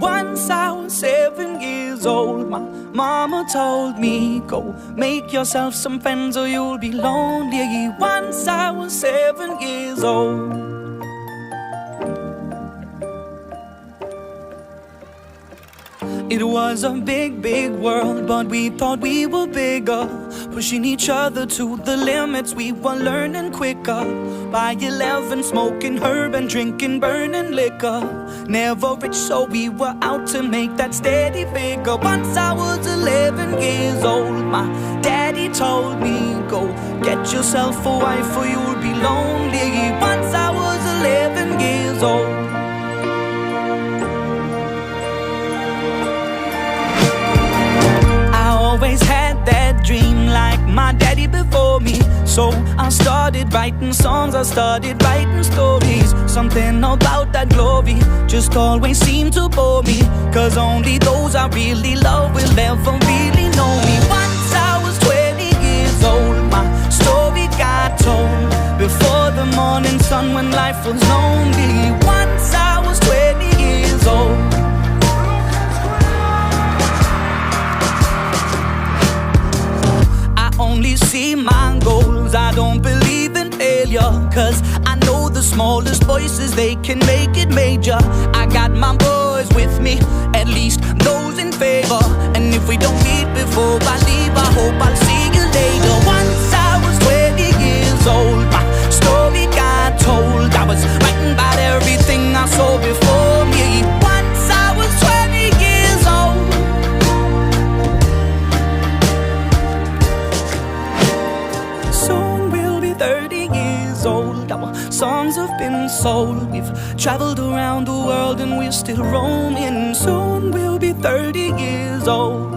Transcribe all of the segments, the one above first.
Once I was 7 years old, my mama told me, go make yourself some friends or you'll be lonely. Once I was 7 years old. It was a big, big world, but we thought we were bigger, pushing each other to the limits. We were learning quicker. By 11, smoking herb and drinking burning liquor. Never rich, so we were out to make that steady figure. Once I was 11 years old, my daddy told me, go get yourself a wife or you'll be lonely. Once I was 11 years old. Always had that dream like my daddy before me. So I started writing songs, I started writing stories. Something about that glory just always seemed to bore me, 'cause only those I really love will ever really know me. Once I was 20 years old, my story got told before the morning sun when life was lonely. Once I was 20 years old. Only see my goals, I don't believe in failure, 'cause I know the smallest voices, they can make it major. I got my boys with me, at least those in favor. And if we don't meet before I leave, I hope I'll see you later. Once I was 20 years old, my story got told. I was writing about everything I saw before me. Once I was 20 years old. Soon we'll be 30 years old. Our songs have been sold. We've traveled around the world and we're still roaming. Soon we'll be 30 years old.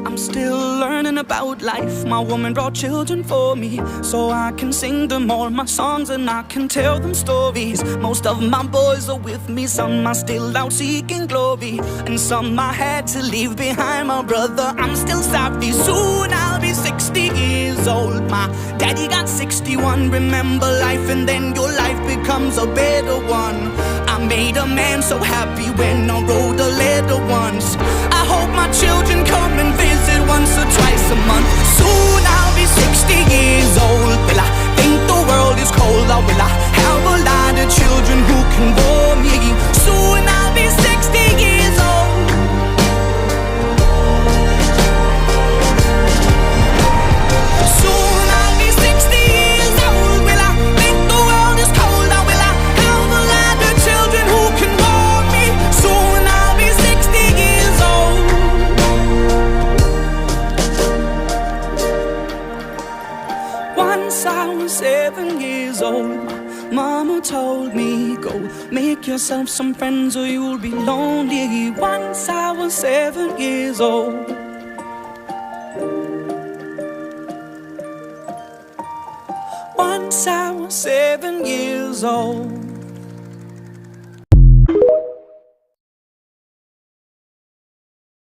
I'm still learning about life. My woman brought children for me, so I can sing them all my songs and I can tell them stories. Most of my boys are with me, some are still out seeking glory, and some I had to leave behind. My brother, I'm still sorry. Soon I'll be 60 years old. My daddy got 61. Remember life and then your life becomes a better one. I made a man so happy when I wrote a letter once. I hope my children come and visit once or twice a month. Soon I'll be 60 years old. Will I think the world is cold, or will I have a lot of children who can bore me? Soon I'll be 60 years old. Soon I'll be 60 years old. Will I think the world is cold, or will I have a lot of children who can bore me? Soon I'll be 60 years old. Once I was 7 years old, my mama told me, go make yourself some friends or you'll be lonely. Once I was 7 years old. Once I was 7 years old.